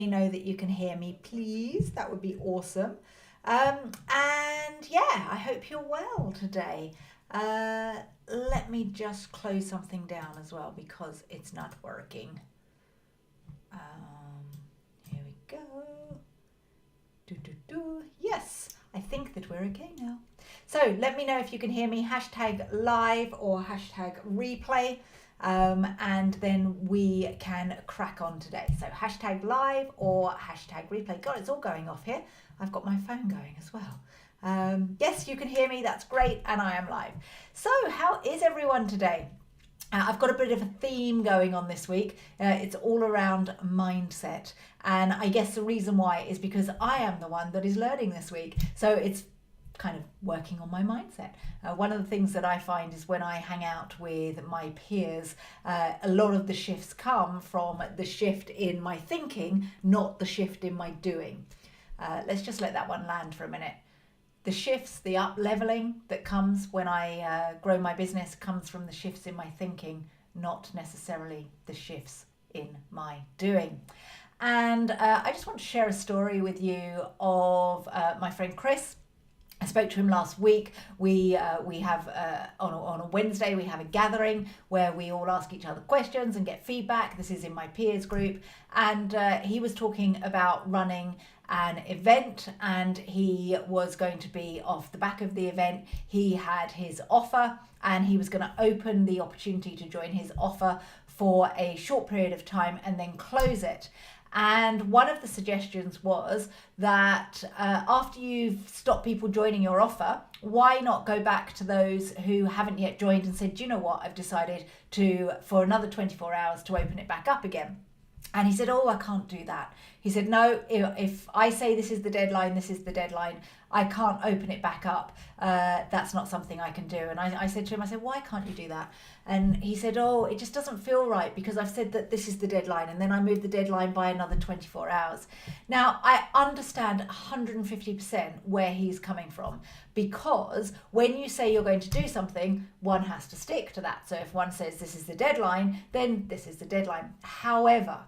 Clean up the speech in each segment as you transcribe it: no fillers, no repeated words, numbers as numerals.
know that you can hear me, please. That would be awesome. And yeah, I hope you're well today. Uh, Let me just close something down as well because it's not working. Um, Here we go. Yes, I think that we're okay now. So let me know if you can hear me. Hashtag live or hashtag replay. And then we can crack on today. So hashtag live or hashtag replay. God, it's all going off here. I've got my phone going as well. Yes, you can hear me. That's great. And I am live. So how is everyone today? I've got a bit of a theme going on this week. It's all around mindset. And I guess the reason why is because I am the one that is learning this week. So it's kind of working on my mindset. One of the things that I find is when I hang out with my peers, a lot of the shifts come from the shift in my thinking, not the shift in my doing. Let's just let that one land for a minute. The shifts, the up leveling that comes when I grow my business comes from the shifts in my thinking, not necessarily the shifts in my doing. And I just want to share a story with you of my friend Chris. I spoke to him last week. We have on a Wednesday we have a gathering where we all ask each other questions and get feedback. This is in my peers group, and he was talking about running an event, and he was going to be off the back of the event. He had his offer, and he was going to open the opportunity to join his offer for a short period of time and then close it. And one of the suggestions was that after you've stopped people joining your offer, why not go back to those who haven't yet joined and said, do you know what, I've decided for another 24 hours to open it back up again. And he said, oh, I can't do that. He said, no, if I say this is the deadline, I can't open it back up. That's not something I can do. And I said to him, why can't you do that? And he said, oh, it just doesn't feel right because I've said that this is the deadline and then I moved the deadline by another 24 hours. Now, I understand 150% where he's coming from, because when you say you're going to do something, one has to stick to that. So if one says this is the deadline, then this is the deadline. However,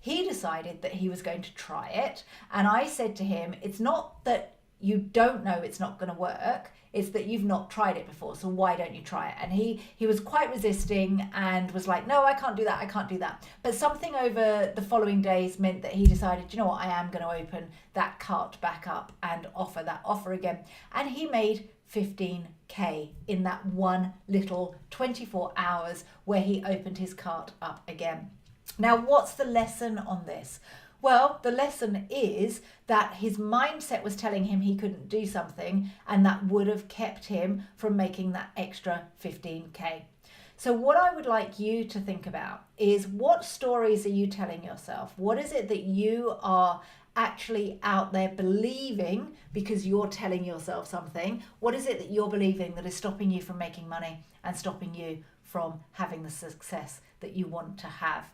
he decided that he was going to try it. And I said to him, it's not that you don't know it's not going to work, it's that you've not tried it before. So why don't you try it? And he was quite resisting and was like, no, I can't do that. But something over the following days meant that he decided, you know what, I am going to open that cart back up and offer that offer again. And he made 15k in that one little 24 hours where he opened his cart up again. Now, what's the lesson on this? Well, the lesson is that his mindset was telling him he couldn't do something, and that would have kept him from making that extra 15k. So what I would like you to think about is, what stories are you telling yourself? What is it that you are actually out there believing because you're telling yourself something? What is it that you're believing that is stopping you from making money and stopping you from having the success that you want to have?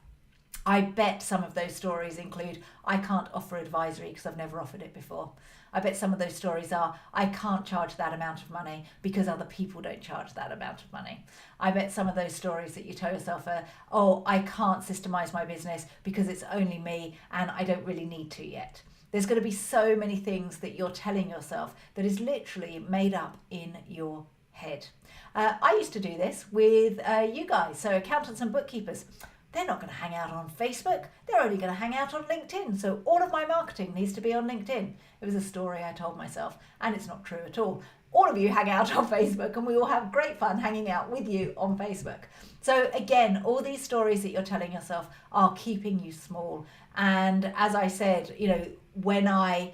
I bet some of those stories include, I can't offer advisory because I've never offered it before. I bet some of those stories are, I can't charge that amount of money because other people don't charge that amount of money. I bet some of those stories that you tell yourself are, oh, I can't systemize my business because it's only me and I don't really need to yet. There's going to be so many things that you're telling yourself that is literally made up in your head. I used to do this with you guys, so accountants and bookkeepers. They're not going to hang out on Facebook. They're only going to hang out on LinkedIn. So all of my marketing needs to be on LinkedIn. It was a story I told myself, and it's not true at all. All of you hang out on Facebook, and we all have great fun hanging out with you on Facebook. So again, all these stories that you're telling yourself are keeping you small. And as I said, when I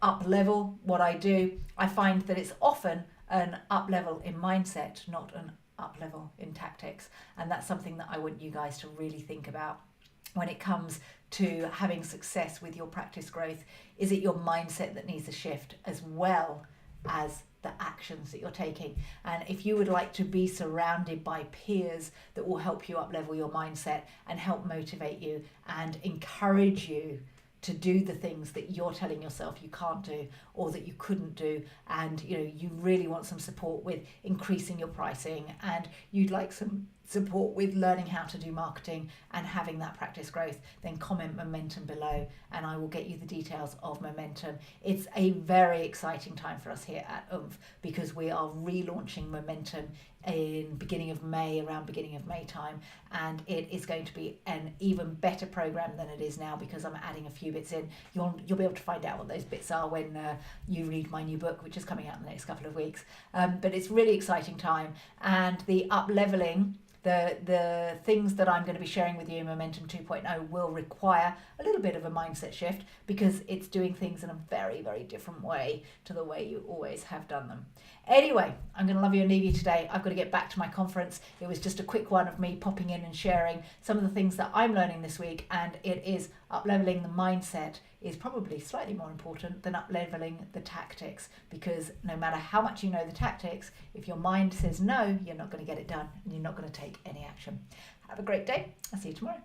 up level what I do, I find that it's often an up level in mindset, not an up level in tactics. And that's something that I want you guys to really think about when it comes to having success with your practice growth. Is it your mindset that needs a shift as well as the actions that you're taking? And if you would like to be surrounded by peers that will help you up level your mindset and help motivate you and encourage you to do the things that you're telling yourself you can't do or that you couldn't do, and you really want some support with increasing your pricing, and you'd like some support with learning how to do marketing and having that practice growth, then comment momentum below and I will get you the details of momentum. It's a very exciting time for us here at Oomph because we are relaunching momentum in around beginning of May time, and it is going to be an even better program than it is now because I'm adding a few bits in. You'll be able to find out what those bits are when you read my new book, which is coming out in the next couple of weeks. But it's really exciting time, and the up leveling, the things that I'm going to be sharing with you in Momentum 2.0 will require a little bit of a mindset shift because it's doing things in a very, very different way to the way you always have done them. Anyway, I'm going to love you and leave you today. I've got to get back to my conference. It was just a quick one of me popping in and sharing some of the things that I'm learning this week, and it is up-leveling the mindset is probably slightly more important than up-leveling the tactics, because no matter how much you know the tactics, if your mind says no, you're not going to get it done and you're not going to take any action. Have a great day. I'll see you tomorrow.